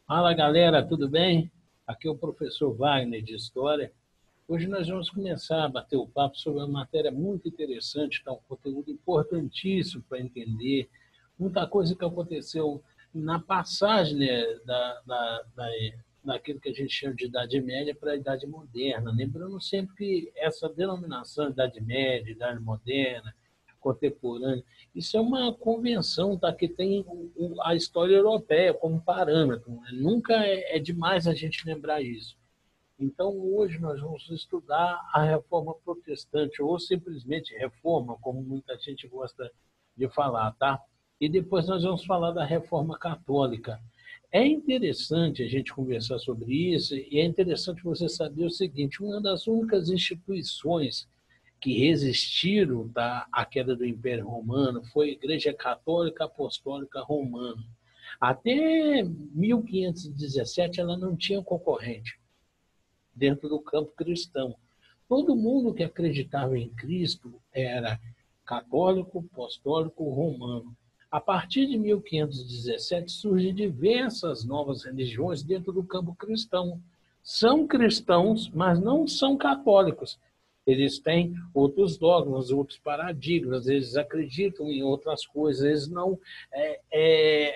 Fala galera, tudo bem? Aqui é o professor Wagner de História. Hoje nós vamos começar a bater o papo sobre uma matéria muito interessante, tá? Um conteúdo importantíssimo para entender muita coisa que aconteceu na passagem, né, daquilo que a gente chama de Idade Média para a Idade Moderna. Lembrando sempre que essa denominação Idade Média, Idade Moderna, contemporânea, isso é uma convenção, tá, que tem a história europeia como parâmetro, né? Nunca é demais a gente lembrar isso. Então, hoje nós vamos estudar a reforma protestante, ou simplesmente reforma, como muita gente gosta de falar, tá? E depois nós vamos falar da reforma católica. É interessante a gente conversar sobre isso, e é interessante você saber o seguinte: uma das únicas instituições que resistiram, tá, à queda do Império Romano foi a Igreja Católica Apostólica Romana. Até 1517 ela não tinha concorrente dentro do campo cristão. Todo mundo que acreditava em Cristo era católico, apostólico, romano. A partir de 1517 surgem diversas novas religiões dentro do campo cristão. São cristãos, mas não são católicos. Eles têm outros dogmas, outros paradigmas, eles acreditam em outras coisas, eles não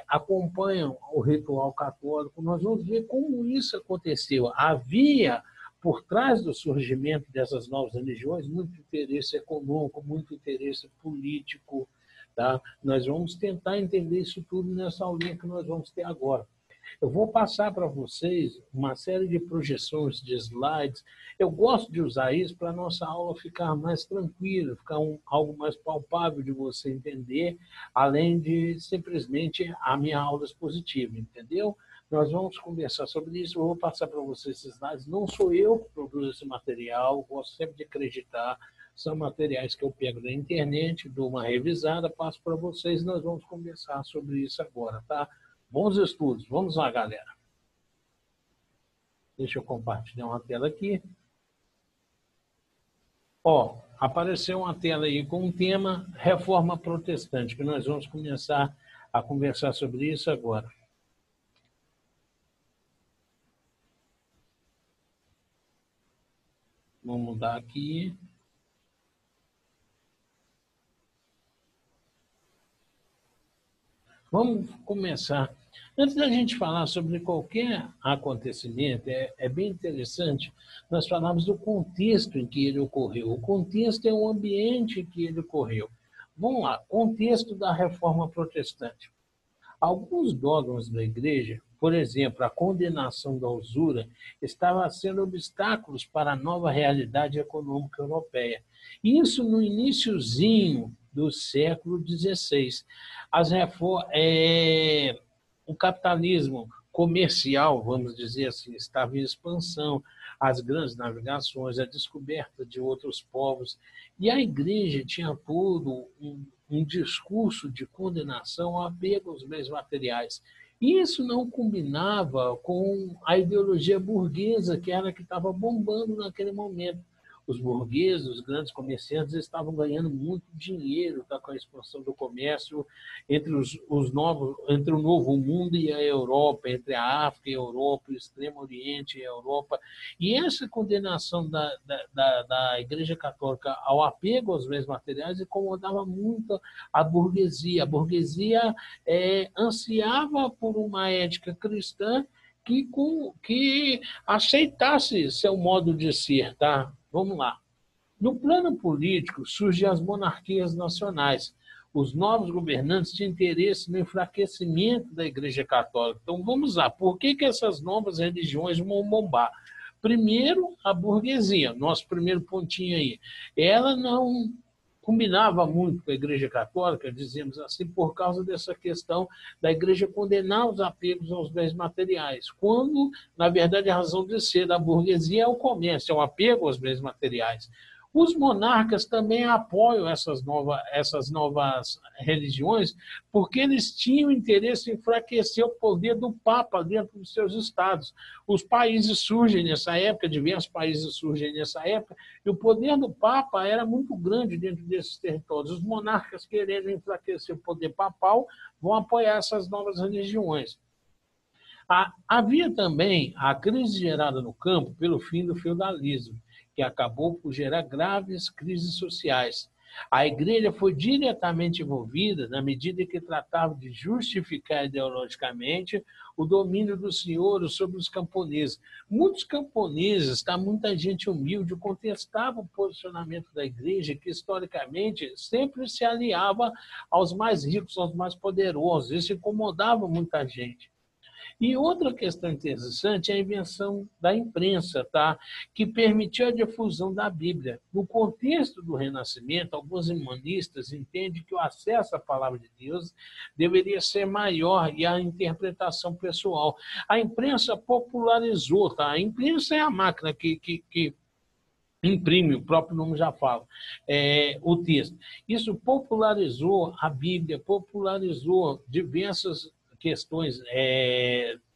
acompanham o ritual católico. Nós vamos ver como isso aconteceu. Havia por trás do surgimento dessas novas religiões, muito interesse econômico, muito interesse político. Tá? Nós vamos tentar entender isso tudo nessa aulinha que nós vamos ter agora. Eu vou passar para vocês uma série de projeções de slides. Eu gosto de usar isso para a nossa aula ficar mais tranquila, ficar algo mais palpável de você entender, além de simplesmente a minha aula expositiva, entendeu? Nós vamos conversar sobre isso, eu vou passar para vocês esses slides. Não sou eu que produzo esse material, gosto sempre de acreditar, são materiais que eu pego da internet, dou uma revisada, passo para vocês, nós vamos conversar sobre isso agora, tá? Bons estudos. Vamos lá, galera. Deixa eu compartilhar uma tela aqui. Ó, apareceu uma tela aí com o tema Reforma Protestante, que nós vamos começar a conversar sobre isso agora. Vamos mudar aqui. Vamos começar. Antes da gente falar sobre qualquer acontecimento, é bem interessante nós falarmos do contexto em que ele ocorreu. O contexto é o ambiente em que ele ocorreu. Vamos lá, contexto da Reforma Protestante. Alguns dogmas da Igreja, por exemplo, a condenação da usura, estava sendo obstáculos para a nova realidade econômica europeia. Isso no iniciozinho do século XVI. O capitalismo comercial, vamos dizer assim, estava em expansão, as grandes navegações, a descoberta de outros povos, e a igreja tinha todo um discurso de condenação ao apego aos bens materiais. E isso não combinava com a ideologia burguesa, que era a que estava bombando naquele momento. Os burgueses, os grandes comerciantes estavam ganhando muito dinheiro, tá, com a expansão do comércio entre entre o Novo Mundo e a Europa, entre a África e a Europa, o Extremo Oriente e a Europa. E essa condenação da Igreja Católica ao apego aos bens materiais incomodava muito a burguesia. A burguesia ansiava por uma ética cristã que aceitasse seu modo de ser, tá? Vamos lá. No plano político, surgem as monarquias nacionais. Os novos governantes tinham interesse no enfraquecimento da Igreja Católica. Então, vamos lá. Por que essas novas religiões vão bombar? Primeiro, a burguesia, nosso primeiro pontinho aí. Ela não combinava muito com a Igreja Católica, dizemos assim, por causa dessa questão da Igreja condenar os apegos aos bens materiais, quando, na verdade, a razão de ser da burguesia é o comércio, é o apego aos bens materiais. Os monarcas também apoiam essas novas religiões, porque eles tinham interesse em enfraquecer o poder do Papa dentro dos seus estados. Os países surgem nessa época, diversos países surgem nessa época, e o poder do Papa era muito grande dentro desses territórios. Os monarcas, querendo enfraquecer o poder papal, vão apoiar essas novas religiões. Havia também a crise gerada no campo pelo fim do feudalismo, que acabou por gerar graves crises sociais. A igreja foi diretamente envolvida na medida que tratava de justificar ideologicamente o domínio dos senhores sobre os camponeses. Muitos camponeses, muita gente humilde, contestava o posicionamento da igreja, que historicamente sempre se aliava aos mais ricos, aos mais poderosos. Isso incomodava muita gente. E outra questão interessante é a invenção da imprensa, que permitiu a difusão da Bíblia. No contexto do Renascimento, alguns humanistas entendem que o acesso à palavra de Deus deveria ser maior e a interpretação pessoal. A imprensa popularizou. A imprensa é a máquina que imprime, o próprio nome já fala, o texto. Isso popularizou a Bíblia, popularizou diversas questões,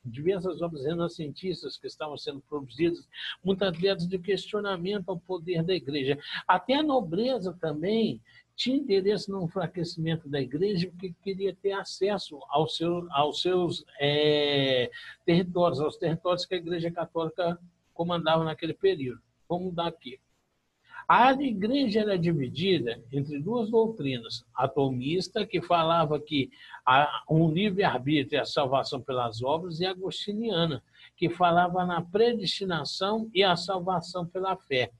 diversas obras renascentistas que estavam sendo produzidas, muitas delas de questionamento ao poder da igreja. Até a nobreza também tinha interesse no enfraquecimento da igreja, porque queria ter acesso aos seus territórios, aos territórios que a Igreja Católica comandava naquele período. Vamos dar aqui. A igreja era dividida entre duas doutrinas. A tomista, que falava que há um livre-arbítrio e a salvação pelas obras, e a agostiniana, que falava na predestinação e a salvação pela fé.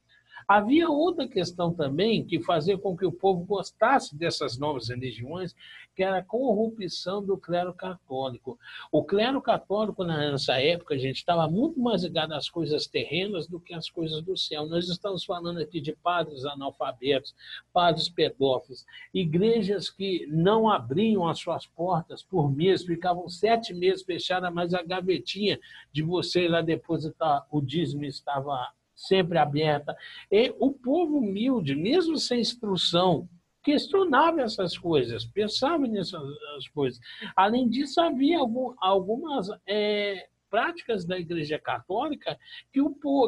Havia outra questão também que fazia com que o povo gostasse dessas novas religiões, que era a corrupção do clero católico. O clero católico, nessa época, gente, estava muito mais ligado às coisas terrenas do que às coisas do céu. Nós estamos falando aqui de padres analfabetos, padres pedófilos, igrejas que não abriam as suas portas por mês, ficavam 7 meses fechadas, mas a gavetinha de você ir lá depositar o dízimo estava sempre aberta. E o povo humilde, mesmo sem instrução, questionava essas coisas, pensava nessas coisas. Além disso, havia algumas práticas da Igreja Católica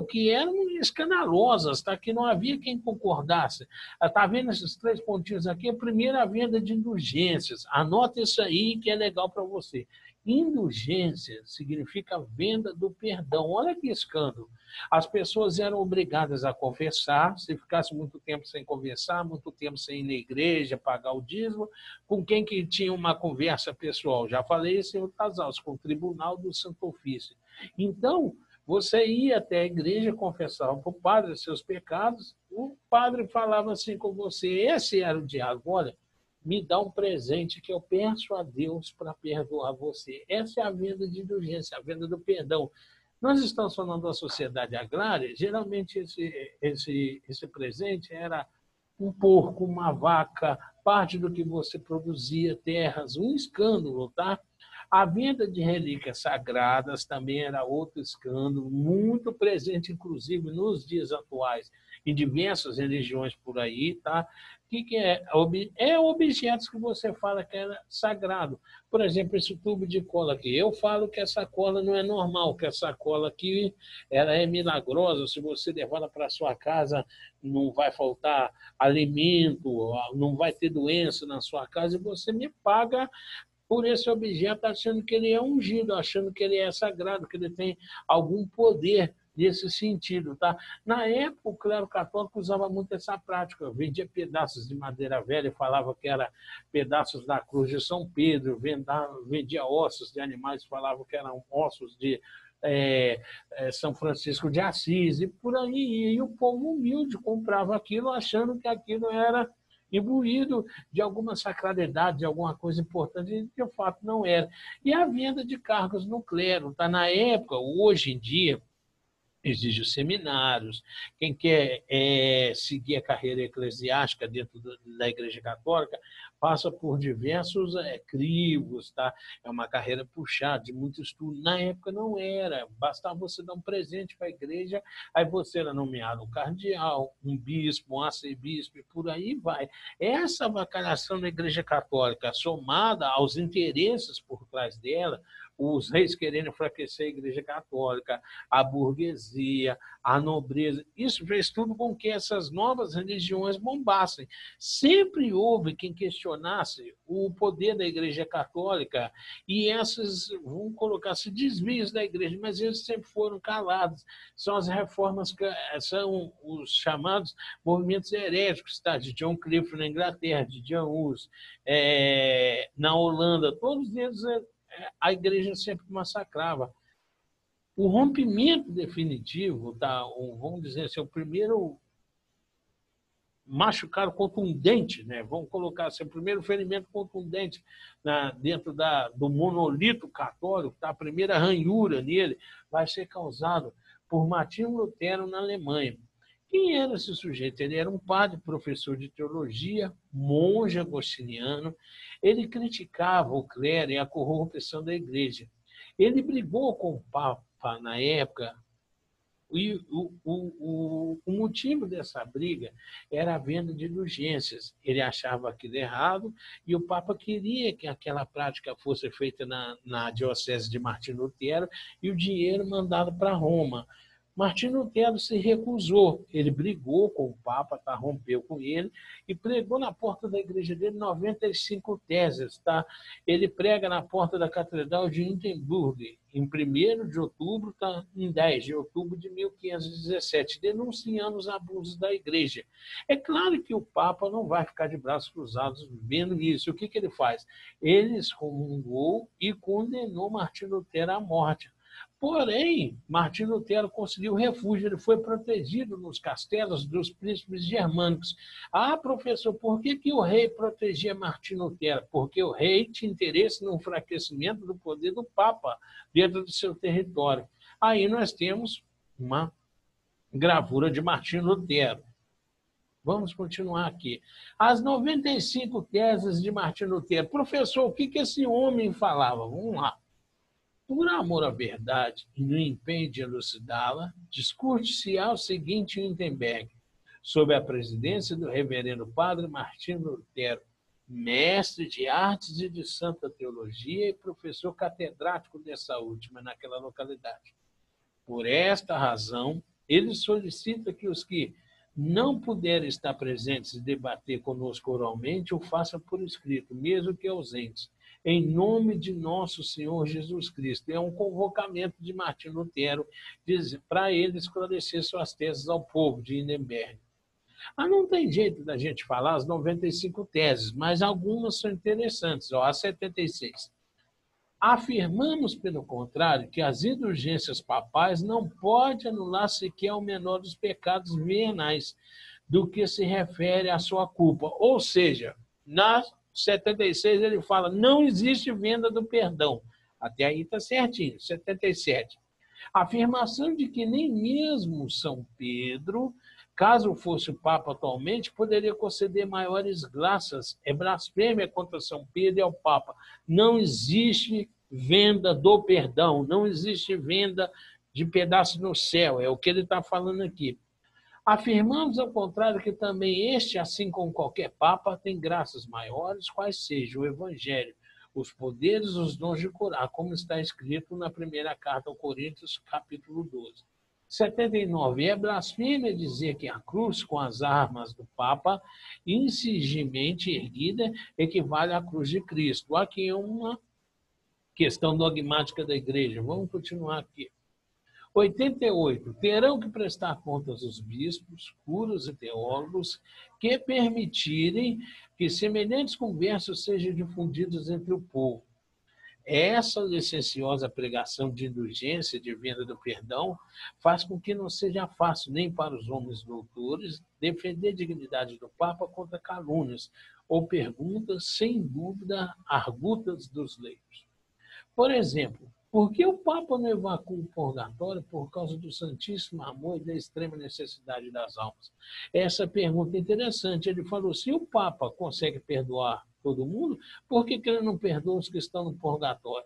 que eram escandalosas, que não havia quem concordasse. Está vendo esses 3 pontinhos aqui? Primeiro, a venda de indulgências. Anota isso aí que é legal para você. Indulgência significa venda do perdão. Olha que escândalo. As pessoas eram obrigadas a confessar, se ficasse muito tempo sem conversar, muito tempo sem ir na igreja, pagar o dízimo, com quem que tinha uma conversa pessoal? Já falei isso em outras aulas, com o Tribunal do Santo Ofício. Então, você ia até a igreja, confessava para o padre os seus pecados, o padre falava assim com você, esse era o diálogo, olha, me dá um presente que eu peço a Deus para perdoar você. Essa é a venda de indulgência, a venda do perdão. Nós estamos falando da sociedade agrária, geralmente esse presente era um porco, uma vaca, parte do que você produzia, terras, um escândalo, tá? A venda de relíquias sagradas também era outro escândalo, muito presente, inclusive, nos dias atuais, em diversas religiões por aí, tá? O que é? É objetos que você fala que era sagrado. Por exemplo, esse tubo de cola aqui. Eu falo que essa cola não é normal, que essa cola aqui ela é milagrosa. Se você levar ela para sua casa, não vai faltar alimento, não vai ter doença na sua casa, e você me paga por esse objeto, achando que ele é ungido, achando que ele é sagrado, que ele tem algum poder nesse sentido. Tá? Na época, o clero católico usava muito essa prática, vendia pedaços de madeira velha, falava que era pedaços da cruz de São Pedro, vendia ossos de animais, falava que eram ossos de São Francisco de Assis, e por aí. E o povo humilde comprava aquilo, achando que aquilo era imbuído de alguma sacralidade, de alguma coisa importante, e de fato não era. E a venda de cargos no clero, tá? Na época, hoje em dia, exige os seminários. Quem quer seguir a carreira eclesiástica dentro da Igreja Católica passa por diversos crivos, tá? É uma carreira puxada, de muito estudo. Na época não era, bastava você dar um presente para a igreja, aí você era nomeado um cardeal, um bispo, um arcebispo, e por aí vai. Essa avacalhação da Igreja Católica, somada aos interesses por trás dela, os reis querendo enfraquecer a Igreja Católica, a burguesia, a nobreza. Isso fez tudo com que essas novas religiões bombassem. Sempre houve quem questionasse o poder da Igreja Católica e essas, vamos colocar assim, desvios da Igreja, mas eles sempre foram calados. São as reformas, são os chamados movimentos heréticos, tá? De John Clifford na Inglaterra, de Jan Hus, na Holanda, todos eles a Igreja sempre massacrava. O rompimento definitivo, tá? Vamos dizer assim, o primeiro machucado contundente, né? Vamos colocar assim, o primeiro ferimento contundente dentro do monolito católico, tá? A primeira ranhura nele vai ser causado por Martinho Lutero na Alemanha. Quem era esse sujeito? Ele era um padre, professor de teologia, monge agostiniano. Ele criticava o clero e a corrupção da igreja. Ele brigou com o Papa na época, e o motivo dessa briga era a venda de indulgências. Ele achava aquilo errado e o Papa queria que aquela prática fosse feita na diocese de Martinho Lutero e o dinheiro mandado para Roma. Martinho Lutero se recusou. Ele brigou com o Papa, tá? Rompeu com ele e pregou na porta da igreja dele 95 teses. Tá? Ele prega na porta da Catedral de Wittenberg, em 1º de outubro, tá? Em 10 de outubro de 1517, denunciando os abusos da igreja. É claro que o Papa não vai ficar de braços cruzados vendo isso. O que ele faz? Ele excomungou e condenou Martinho Lutero à morte. Porém, Martinho Lutero conseguiu refúgio, ele foi protegido nos castelos dos príncipes germânicos. Ah, professor, por que o rei protegia Martinho Lutero? Porque o rei tinha interesse no enfraquecimento do poder do Papa dentro do seu território. Aí nós temos uma gravura de Martinho Lutero. Vamos continuar aqui. As 95 teses de Martinho Lutero. Professor, o que esse homem falava? Vamos lá. Por amor à verdade e no empenho de elucidá-la, discute-se-á o seguinte em Wittenberg, sob a presidência do reverendo padre Martinho Lutero, mestre de artes e de santa teologia e professor catedrático dessa última naquela localidade. Por esta razão, ele solicita que os que não puderem estar presentes e debater conosco oralmente, o façam por escrito, mesmo que ausentes, em nome de nosso Senhor Jesus Cristo. É um convocamento de Martinho Lutero para ele esclarecer suas teses ao povo de Wittenberg. Não tem jeito da gente falar as 95 teses, mas algumas são interessantes. A 76. Afirmamos, pelo contrário, que as indulgências papais não podem anular sequer o menor dos pecados veniais, do que se refere à sua culpa. Ou seja, na 76 ele fala, não existe venda do perdão. Até aí está certinho. 77. A afirmação de que nem mesmo São Pedro, caso fosse o Papa atualmente, poderia conceder maiores graças. É blasfêmia contra São Pedro e ao Papa. Não existe venda do perdão, não existe venda de pedaço no céu. É o que ele está falando aqui. Afirmamos, ao contrário, que também este, assim como qualquer Papa, tem graças maiores, quais sejam o Evangelho, os poderes, os dons de curar, como está escrito na primeira carta aos Coríntios, capítulo 12. 79. É blasfêmia dizer que a cruz, com as armas do Papa, insigivelmente erguida, equivale à cruz de Cristo. Aqui é uma questão dogmática da Igreja. Vamos continuar aqui. 88. Terão que prestar contas os bispos, curas e teólogos que permitirem que semelhantes conversas sejam difundidas entre o povo. Essa licenciosa pregação de indulgência, de venda do perdão, faz com que não seja fácil nem para os homens doutores defender a dignidade do Papa contra calúnias ou perguntas, sem dúvida, argutas dos leigos. Por exemplo, por que o Papa não evacua o purgatório por causa do santíssimo amor e da extrema necessidade das almas? Essa pergunta é interessante. Ele falou, se o Papa consegue perdoar todo mundo, por que ele não perdoa os que estão no purgatório?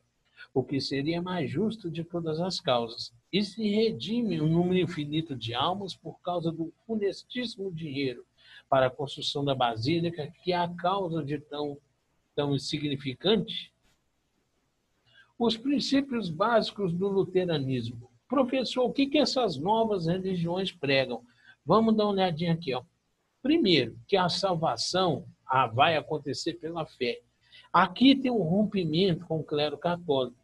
O que seria mais justo de todas as causas. E se redime um número infinito de almas por causa do funestíssimo dinheiro para a construção da basílica, que é a causa de tão insignificante? Os princípios básicos do luteranismo. Professor, o que que essas novas religiões pregam? Vamos dar uma olhadinha aqui, ó. Primeiro, que a salvação vai acontecer pela fé. Aqui tem um rompimento com o clero católico.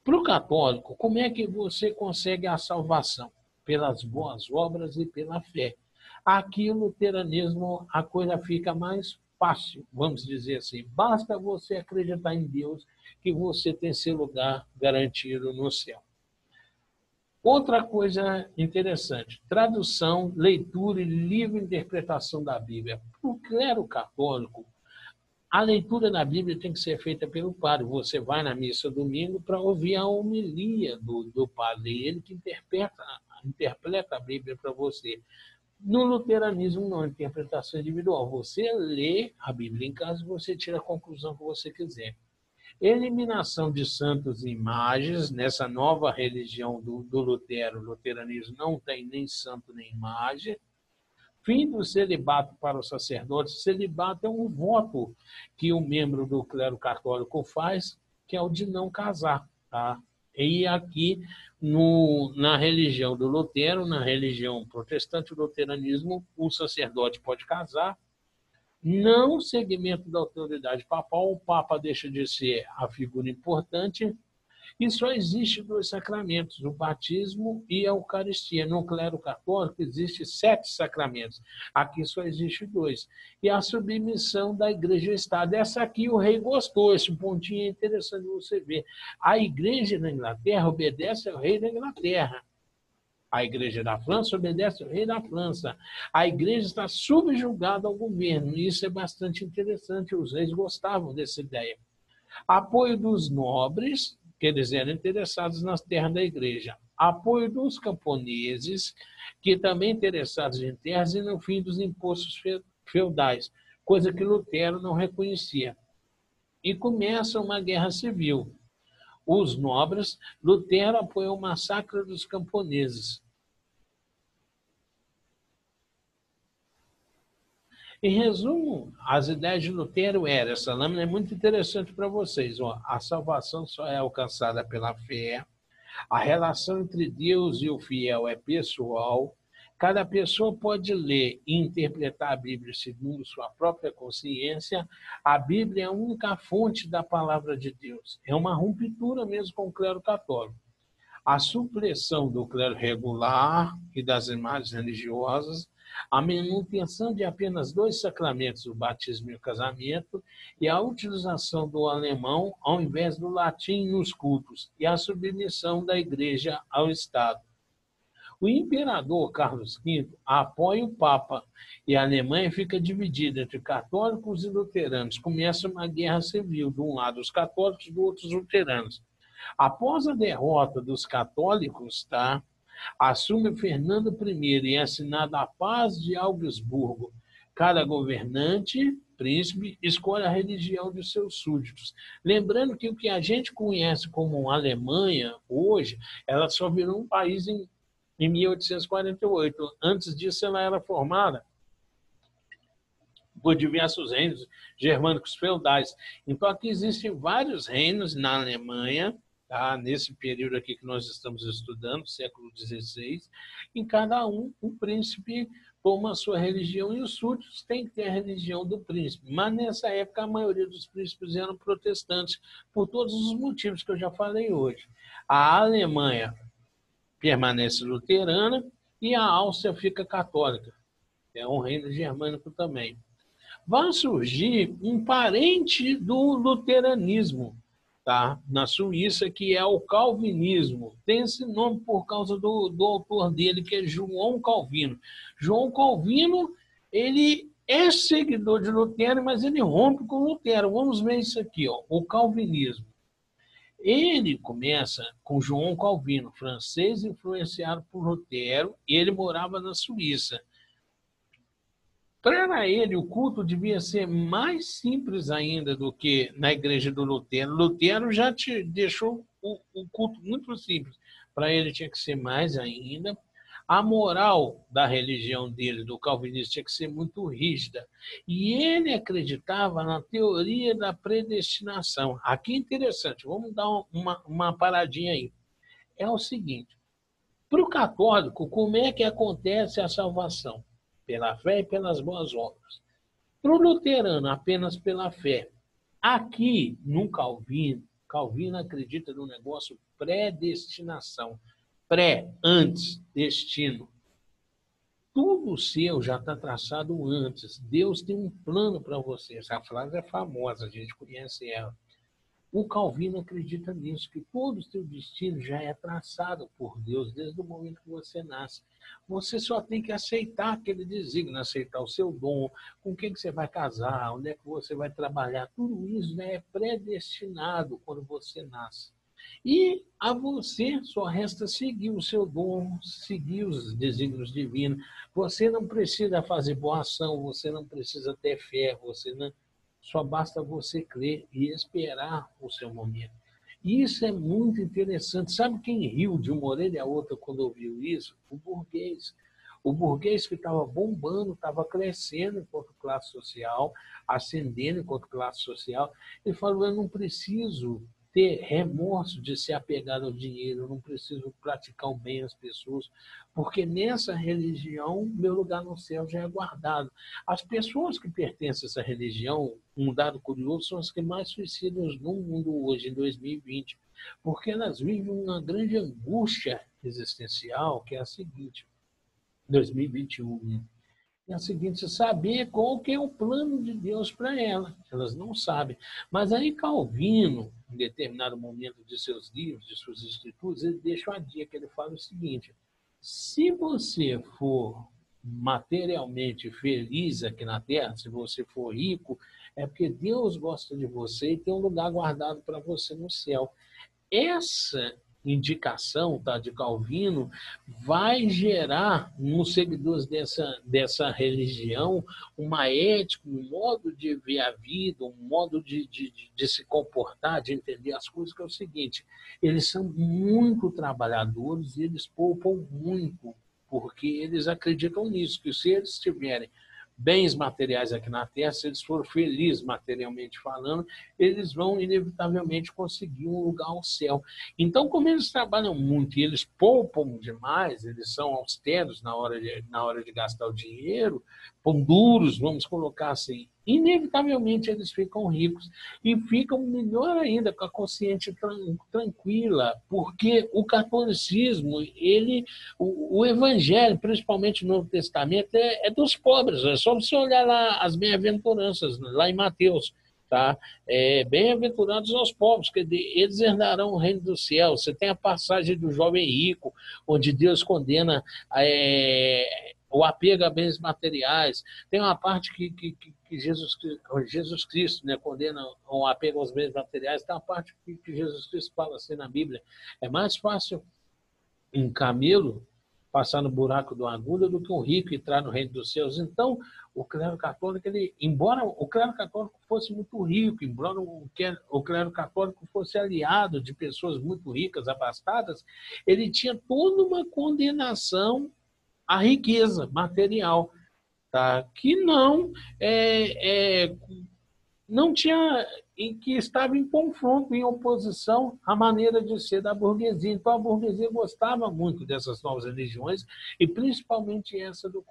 Para o católico, como é que você consegue a salvação? Pelas boas obras e pela fé. Aqui, no luteranismo, a coisa fica mais fácil, vamos dizer assim. Basta você acreditar em Deus que você tem seu lugar garantido no céu. Outra coisa interessante, tradução, leitura e livre interpretação da Bíblia. Para o clero católico, a leitura da Bíblia tem que ser feita pelo padre. Você vai na missa domingo para ouvir a homilia do padre, ele que interpreta a Bíblia para você. No luteranismo, não, interpretação individual. Você lê a Bíblia em casa e você tira a conclusão que você quiser. Eliminação de santos e imagens, nessa nova religião do Lutero, o luteranismo não tem nem santo nem imagem. Fim do celibato para os sacerdotes. Celibato é um voto que o membro do clero católico faz, que é o de não casar. Tá? E aqui, na religião do Lutero, na religião protestante, o luteranismo, o sacerdote pode casar, não segmento da autoridade papal, o Papa deixa de ser a figura importante, e só existe 2 sacramentos, o batismo e a Eucaristia. No clero católico existe 7 sacramentos, aqui só existe 2. E a submissão da igreja ao Estado. Essa aqui o rei gostou, esse pontinho é interessante você ver. A igreja na Inglaterra obedece ao rei da Inglaterra. A igreja da França obedece ao rei da França. A igreja está subjugada ao governo. Isso é bastante interessante. Os reis gostavam dessa ideia. Apoio dos nobres, que eles eram interessados nas terras da igreja. Apoio dos camponeses, que também interessados em terras, e no fim dos impostos feudais, coisa que Lutero não reconhecia. E começa uma guerra civil. Os nobres, Lutero apoiou o massacre dos camponeses. Em resumo, as ideias de Lutero eram, essa lâmina é muito interessante para vocês. Ó, a salvação só é alcançada pela fé, a relação entre Deus e o fiel é pessoal, cada pessoa pode ler e interpretar a Bíblia segundo sua própria consciência, a Bíblia é a única fonte da palavra de Deus. É uma ruptura mesmo com o clero católico. A supressão do clero regular e das imagens religiosas, a manutenção de apenas 2 sacramentos, o batismo e o casamento, e a utilização do alemão ao invés do latim nos cultos, e a submissão da igreja ao Estado. O imperador Carlos V apoia o Papa e a Alemanha fica dividida entre católicos e luteranos. Começa uma guerra civil, de um lado os católicos, do outro os luteranos. Após a derrota dos católicos, assume Fernando I e é assinada a Paz de Augsburgo. Cada governante, príncipe, escolhe a religião de seus súditos. Lembrando que o que a gente conhece como Alemanha hoje, ela só virou um país em 1848. Antes disso, ela era formada por diversos reinos germânicos feudais. Então, aqui existem vários reinos na Alemanha, nesse período aqui que nós estamos estudando, século XVI, em cada um, o príncipe toma a sua religião e os súditos têm que ter a religião do príncipe. Mas, nessa época, a maioria dos príncipes eram protestantes, por todos os motivos que eu já falei hoje. A Alemanha permanece luterana e a Áustria fica católica. É um reino germânico também. Vai surgir um parente do luteranismo, na Suíça, que é o calvinismo. Tem esse nome por causa do autor dele, que é João Calvino. João Calvino, ele é seguidor de Lutero, mas ele rompe com Lutero. Vamos ver isso aqui, ó, o calvinismo. Ele começa com João Calvino, francês influenciado por Lutero, e ele morava na Suíça. Para ele, o culto devia ser mais simples ainda do que na igreja do Lutero. Lutero já te deixou o culto muito simples. Para ele tinha que ser mais ainda. A moral da religião dele, do calvinismo, tinha que ser muito rígida. E ele acreditava na teoria da predestinação. Aqui é interessante, vamos dar uma paradinha aí. É o seguinte, Para o católico, como é que acontece a salvação? Pela fé e pelas boas obras. Para o luterano, apenas pela fé. Aqui, no Calvino, Calvino acredita no negócio predestinação. Pré, antes, destino. Tudo seu já está traçado antes. Deus tem um plano para você. Essa frase é famosa, a gente conhece ela. O Calvino acredita nisso, que todo o seu destino já é traçado por Deus desde o momento que você nasce. Você só tem que aceitar aquele desígnio, aceitar o seu dom, com quem que você vai casar, onde é que você vai trabalhar. Tudo isso já é predestinado quando você nasce. E a você só resta seguir o seu dom, seguir os desígnios divinos. Você não precisa fazer boa ação, você não precisa ter fé, você não... Só basta você crer e esperar o seu momento. E isso é muito interessante. Sabe quem riu de uma orelha a outra quando ouviu isso? O burguês. O burguês que estava bombando, estava crescendo enquanto classe social, ascendendo enquanto classe social. Ele falou, eu não preciso ter remorso de ser apegado ao dinheiro, eu não preciso praticar o bem às pessoas, porque nessa religião, meu lugar no céu já é guardado. As pessoas que pertencem a essa religião, um dado curioso, são as que mais suicidam no mundo hoje, em 2020, porque elas vivem uma grande angústia existencial, que é a seguinte, 2021, é a seguinte, saber qual que é o plano de Deus para ela. Elas não sabem. Mas aí Calvino, em determinado momento de seus livros, de suas escrituras, ele deixa uma dica, ele fala o seguinte, se você for materialmente feliz aqui na Terra, se você for rico, é porque Deus gosta de você e tem um lugar guardado para você no céu. Essa indicação, tá, de Calvino vai gerar nos seguidores dessa religião uma ética, um modo de ver a vida, um modo de se comportar, de entender as coisas, que é o seguinte, eles são muito trabalhadores e eles poupam muito, porque eles acreditam nisso, que se eles tiverem bens materiais aqui na Terra, se eles forem felizes materialmente falando, eles vão inevitavelmente conseguir um lugar ao céu. Então, como eles trabalham muito e eles poupam demais, eles são austeros na hora de gastar o dinheiro, pão duros, vamos colocar assim, inevitavelmente eles ficam ricos e ficam melhor ainda, com a consciência tranquila, porque o catolicismo, o evangelho, principalmente no Novo Testamento, é dos pobres. É só você olhar lá as bem-aventuranças, lá em Mateus. Tá? Bem-aventurados aos pobres, que eles herdarão o reino do céu. Você tem a passagem do jovem rico, onde Deus condena o apego a bens materiais. Tem uma parte que Jesus Cristo, né, condena o apego aos bens materiais. Tem uma parte que Jesus Cristo fala assim na Bíblia, é mais fácil um camelo passar no buraco de uma agulha do que um rico entrar no reino dos céus. Então, o clero católico, embora o clero católico fosse muito rico, embora o clero católico fosse aliado de pessoas muito ricas, abastadas, ele tinha toda uma condenação à riqueza material, tá? Que não tinha, em que estava em confronto, em oposição à maneira de ser da burguesia. Então, a burguesia gostava muito dessas novas religiões, e principalmente essa do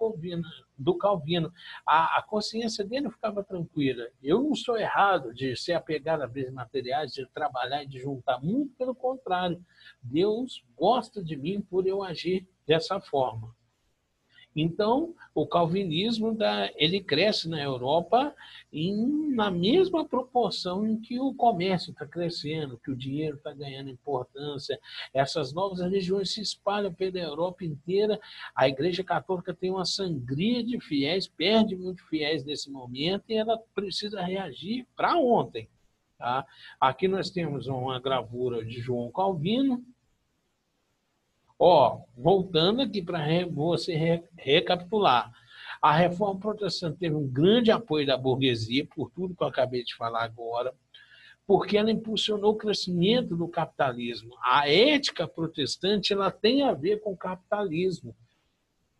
Calvino. A consciência dele ficava tranquila. Eu não sou errado de ser apegado a bens materiais, de trabalhar e de juntar. Muito pelo contrário. Deus gosta de mim por eu agir dessa forma. Então, o calvinismo ele cresce na Europa na mesma proporção em que o comércio está crescendo, que o dinheiro está ganhando importância. Essas novas religiões se espalham pela Europa inteira. A Igreja Católica tem uma sangria de fiéis, perde muitos fiéis nesse momento e ela precisa reagir para ontem. Tá? Aqui nós temos uma gravura de João Calvino. Voltando aqui para você recapitular. A Reforma Protestante teve um grande apoio da burguesia, por tudo que eu acabei de falar agora, porque ela impulsionou o crescimento do capitalismo. A ética protestante ela tem a ver com o capitalismo.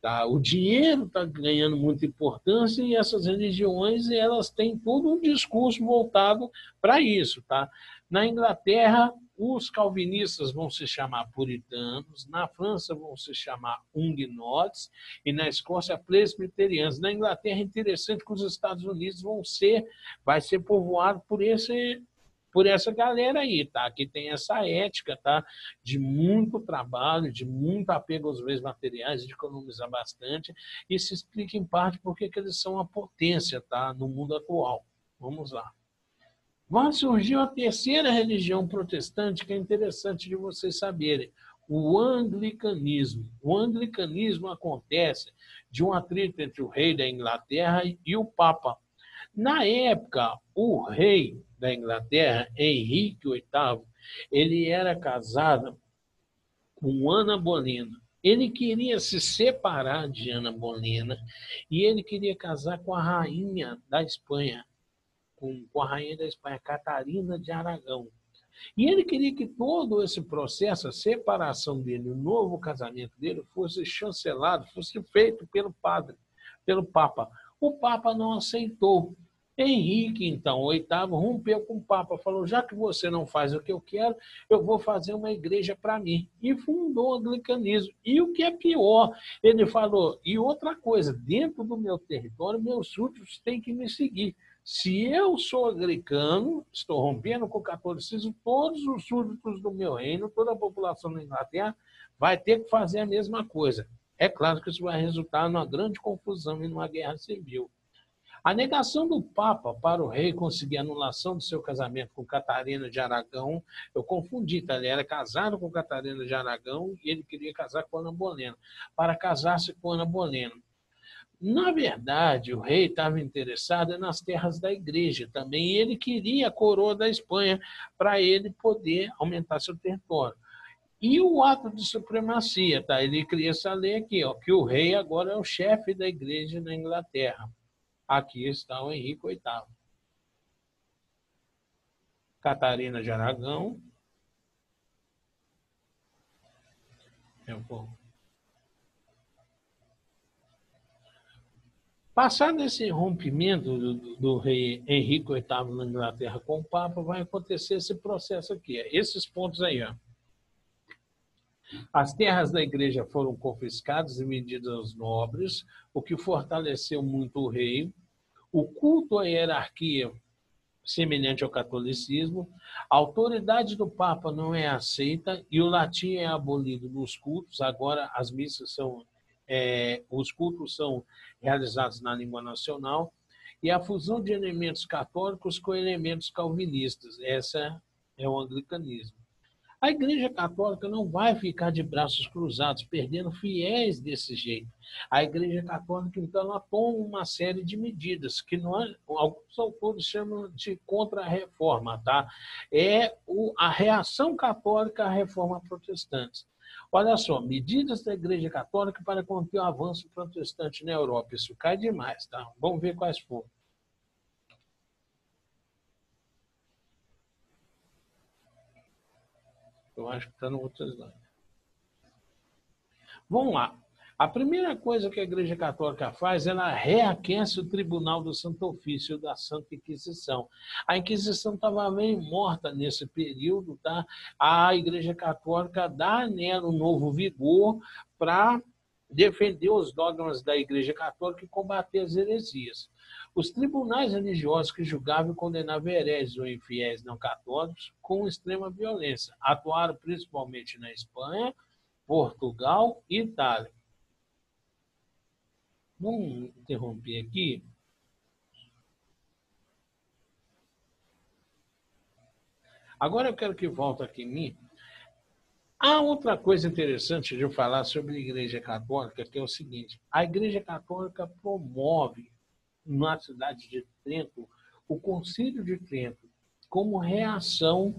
Tá? O dinheiro está ganhando muita importância e essas religiões elas têm todo um discurso voltado para isso. Tá? Na Inglaterra, os calvinistas vão se chamar puritanos, na França vão se chamar huguenotes e na Escócia presbiterianos. Na Inglaterra é interessante que os Estados Unidos vai ser povoado por essa galera aí, tá? Que tem essa ética, tá? De muito trabalho, de muito apego aos bens materiais, de economizar bastante, e se explica em parte porque que eles são a potência, tá? No mundo atual. Vamos lá. Vai surgir a terceira religião protestante, que é interessante de vocês saberem, o anglicanismo. O anglicanismo acontece de um atrito entre o rei da Inglaterra e o Papa. Na época, o rei da Inglaterra, Henrique VIII, ele era casado com Ana Bolena. Ele queria se separar de Ana Bolena e ele queria casar com a rainha da Espanha, com a rainha da Espanha, Catarina de Aragão. E ele queria que todo esse processo, a separação dele, o novo casamento dele, fosse chancelado, fosse feito pelo padre, pelo Papa. O Papa não aceitou. Henrique, então, o oitavo, rompeu com o Papa, falou, já que você não faz o que eu quero, eu vou fazer uma igreja para mim. E fundou o anglicanismo. E o que é pior, ele falou, e outra coisa, dentro do meu território, meus súditos têm que me seguir. Se eu sou anglicano, estou rompendo com o catolicismo, todos os súditos do meu reino, toda a população da Inglaterra vai ter que fazer a mesma coisa. É claro que isso vai resultar numa grande confusão e numa guerra civil. A negação do Papa para o rei conseguir a anulação do seu casamento com Catarina de Aragão, eu confundi, tá? Ele era casado com Catarina de Aragão e ele queria casar com Ana Bolena, para casar-se com Ana Bolena. Na verdade, o rei estava interessado nas terras da igreja também, e ele queria a coroa da Espanha para ele poder aumentar seu território. E o ato de supremacia, tá? Ele cria essa lei aqui, ó, que o rei agora é o chefe da igreja na Inglaterra. Aqui está o Henrique VIII. Catarina de Aragão. Passado esse rompimento do rei Henrique VIII na Inglaterra com o Papa, vai acontecer esse processo aqui. Esses pontos aí, ó. As terras da igreja foram confiscadas e vendidas aos nobres, o que fortaleceu muito o rei. O culto à hierarquia, semelhante ao catolicismo, a autoridade do Papa não é aceita e o latim é abolido nos cultos. Agora as missas os cultos são realizados na língua nacional e a fusão de elementos católicos com elementos calvinistas. Essa é o anglicanismo. A Igreja Católica não vai ficar de braços cruzados, perdendo fiéis desse jeito. A Igreja Católica, então, ela toma uma série de medidas que alguns autores chamam de contra-reforma, tá? É a reação católica à reforma protestante. Olha só, medidas da Igreja Católica para conter o avanço protestante na Europa. Isso cai demais, tá? Vamos ver quais foram. Eu acho que está no outro slide. Vamos lá. A primeira coisa que a Igreja Católica faz, ela reaquece o Tribunal do Santo Ofício da Santa Inquisição. A Inquisição estava bem morta nesse período, tá? A Igreja Católica dá nela um novo vigor para defender os dogmas da Igreja Católica e combater as heresias. Os tribunais religiosos que julgavam e condenavam hereges ou infiéis não católicos com extrema violência atuaram principalmente na Espanha, Portugal e Itália. Vamos interromper aqui. Agora eu quero que volte aqui em mim. Há outra coisa interessante de eu falar sobre a Igreja Católica, que é o seguinte: a Igreja Católica promove na cidade de Trento o Concílio de Trento como reação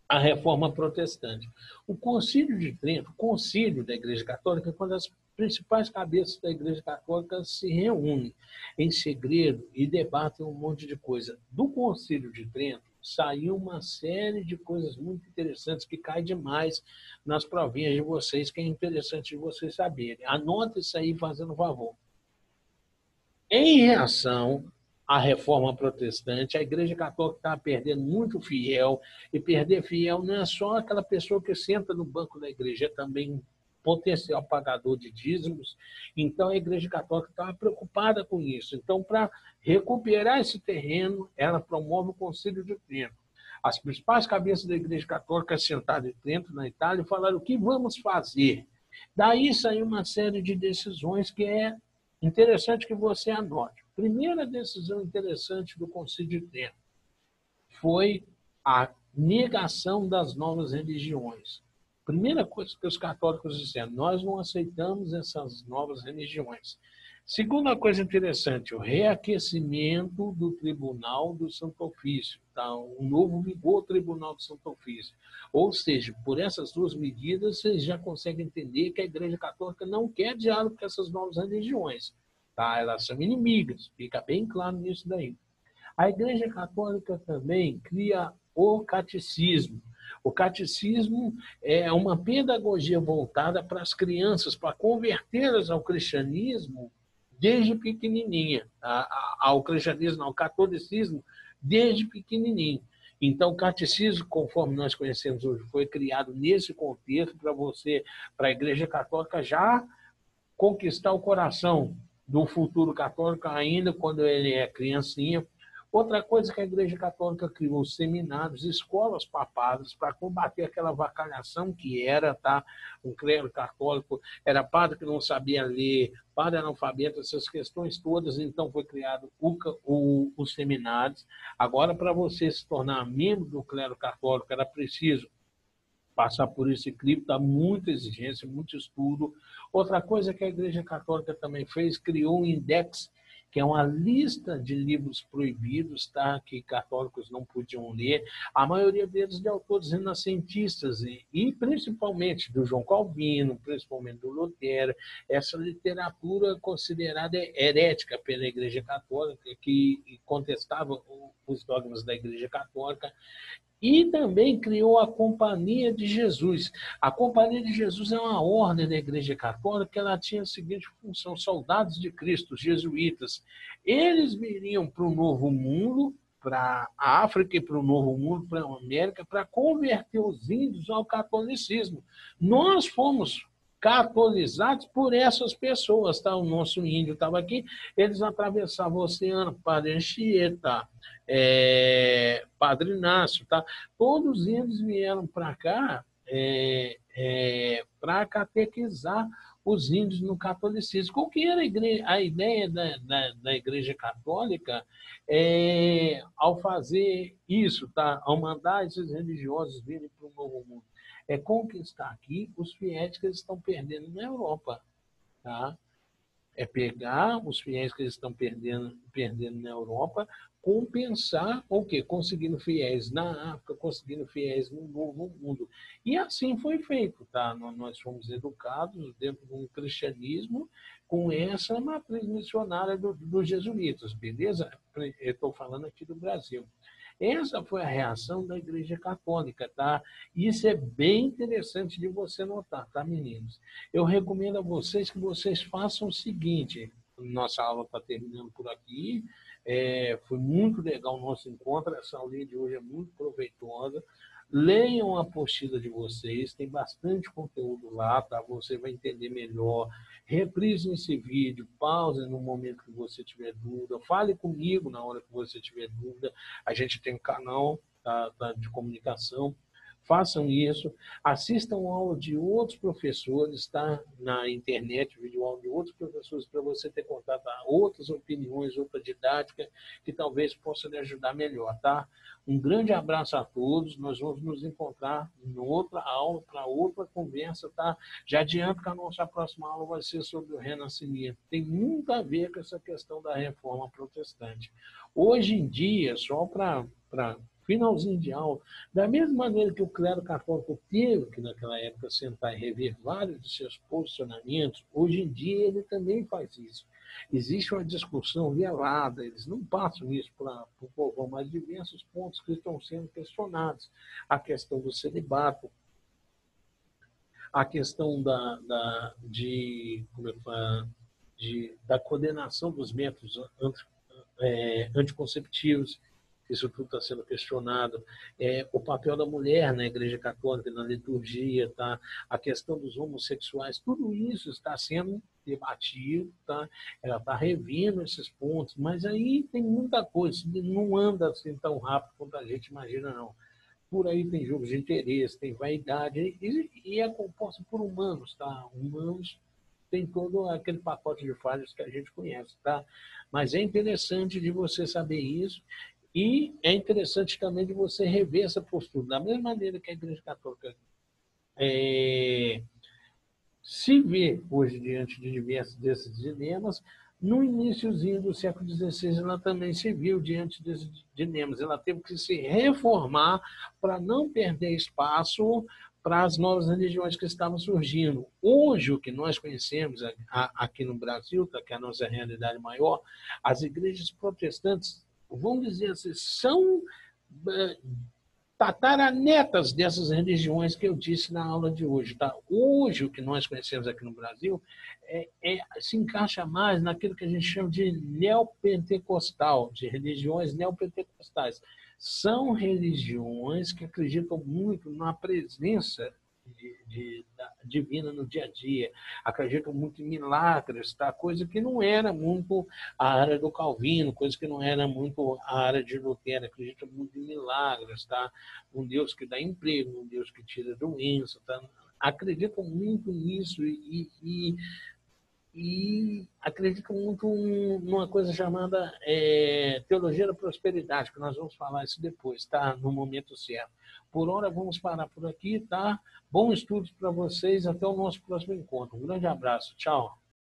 à reforma protestante. O Concílio de Trento, o Concílio da Igreja Católica, é quando as principais cabeças da Igreja Católica se reúnem em segredo e debatem um monte de coisa. Do Concílio de Trento saiu uma série de coisas muito interessantes que cai demais nas provinhas de vocês, que é interessante de vocês saberem. Anote isso aí fazendo favor. Em reação a reforma protestante, a Igreja Católica estava perdendo muito fiel, e perder fiel não é só aquela pessoa que senta no banco da igreja, é também um potencial pagador de dízimos. Então, a Igreja Católica estava preocupada com isso. Então, para recuperar esse terreno, ela promove o Concílio de Trento. As principais cabeças da Igreja Católica sentadas em Trento, na Itália, falaram o que vamos fazer. Daí saiu uma série de decisões que é interessante que você anote. Primeira decisão interessante do Concílio de Trento foi a negação das novas religiões. Primeira coisa que os católicos disseram, nós não aceitamos essas novas religiões. Segunda coisa interessante, o reaquecimento do Tribunal do Santo Ofício, tá? Um novo vigor Tribunal do Santo Ofício. Ou seja, por essas duas medidas, vocês já conseguem entender que a Igreja Católica não quer diálogo com essas novas religiões. Tá? Elas são inimigas, fica bem claro nisso daí. A Igreja Católica também cria o catecismo. O catecismo é uma pedagogia voltada para as crianças, para convertê-las ao cristianismo desde pequenininha, ao cristianismo, ao catolicismo, desde pequenininho. Então, o catecismo, conforme nós conhecemos hoje, foi criado nesse contexto para a Igreja Católica já conquistar o coração do futuro católico, ainda quando ele é criancinha. Outra coisa que a Igreja Católica criou, seminários, escolas papais, para combater aquela vacalhação que era, tá? Um clero católico, era padre que não sabia ler, padre analfabeto, essas questões todas, então foi criado os seminários. Agora, para você se tornar membro do clero católico, era preciso passar por esse crivo, está muita exigência, muito estudo. Outra coisa que a Igreja Católica também fez, criou um index, que é uma lista de livros proibidos, tá? Que católicos não podiam ler, a maioria deles de autores renascentistas, e principalmente do João Calvino, principalmente do Lutero, essa literatura considerada herética pela Igreja Católica, que contestava os dogmas da Igreja Católica. E também criou a Companhia de Jesus. A Companhia de Jesus é uma ordem da Igreja Católica que ela tinha a seguinte função: soldados de Cristo, jesuítas. Eles viriam para o Novo Mundo, para a África e para o Novo Mundo, para a América, para converter os índios ao catolicismo. Nós fomos catolizados por essas pessoas, tá? O nosso índio estava aqui, eles atravessavam o oceano para Anchieta, Padre Inácio, tá? Todos eles vieram para cá para catequizar os índios no catolicismo. Qual que era a ideia da Igreja Católica ao fazer isso, tá? Ao mandar esses religiosos virem para o Novo Mundo? É conquistar aqui os fiéis que eles estão perdendo na Europa, tá? É pegar os fiéis que eles estão perdendo na Europa, compensar o quê? Conseguindo fiéis na África, conseguindo fiéis no Novo Mundo. E assim foi feito, tá? Nós fomos educados dentro de um cristianismo com essa matriz missionária dos jesuítas, beleza? Eu estou falando aqui do Brasil. Essa foi a reação da Igreja Católica, tá? Isso é bem interessante de você notar, tá, meninos? Eu recomendo a vocês que vocês façam o seguinte: nossa aula está terminando por aqui, foi muito legal o nosso encontro, essa aulinha de hoje é muito proveitosa. Leiam a apostila de vocês, tem bastante conteúdo lá, tá? Você vai entender melhor. Reprisem esse vídeo, pausem no momento que você tiver dúvida, fale comigo na hora que você tiver dúvida. A gente tem um canal, tá, de comunicação. Façam isso, assistam aula de outros professores, tá? Na internet, vídeo aula de outros professores, para você ter contato a outras opiniões, outra didática, que talvez possa lhe ajudar melhor, tá? Um grande abraço a todos, nós vamos nos encontrar em outra aula, para outra conversa, tá? Já adianto que a nossa próxima aula vai ser sobre o Renascimento. Tem muito a ver com essa questão da reforma protestante. Hoje em dia, só para finalzinho de aula, da mesma maneira que o clero católico teve que naquela época sentar e rever vários de seus posicionamentos, hoje em dia ele também faz isso. Existe uma discussão velada, eles não passam isso para o povo, mas diversos pontos que estão sendo questionados. A questão do celibato, a questão da condenação dos métodos anticonceptivos, isso tudo está sendo questionado. O papel da mulher na Igreja Católica, na liturgia, tá? A questão dos homossexuais, tudo isso está sendo debatido, tá? Ela está revendo esses pontos, mas aí tem muita coisa, não anda assim tão rápido quanto a gente imagina, não. Por aí tem jogos de interesse, tem vaidade, e é composto por humanos, tá? Humanos tem todo aquele pacote de falhas que a gente conhece, tá? Mas é interessante de você saber isso e é interessante também de você rever essa postura. Da mesma maneira que a Igreja Católica se vê hoje diante de diversos desses dilemas, no iníciozinho do século XVI ela também se viu diante desses dilemas. Ela teve que se reformar para não perder espaço para as novas religiões que estavam surgindo. Hoje, o que nós conhecemos aqui no Brasil, que é a nossa realidade maior, as igrejas protestantes, vamos dizer assim, são tataranetas dessas religiões que eu disse na aula de hoje. Tá? Hoje, o que nós conhecemos aqui no Brasil se encaixa mais naquilo que a gente chama de neopentecostal, de religiões neopentecostais. São religiões que acreditam muito na presença divina no dia a dia, acreditam muito em milagres, tá? Coisa que não era muito a área do Calvino, coisa que não era muito a área de Lutero, acreditam muito em milagres, tá? Um Deus que dá emprego, um Deus que tira doença, tá? Acreditam muito nisso e acreditam muito numa coisa chamada teologia da prosperidade, que nós vamos falar isso depois, tá? No momento certo. Por hora, vamos parar por aqui, tá? Bom estudo para vocês, até o nosso próximo encontro. Um grande abraço, tchau.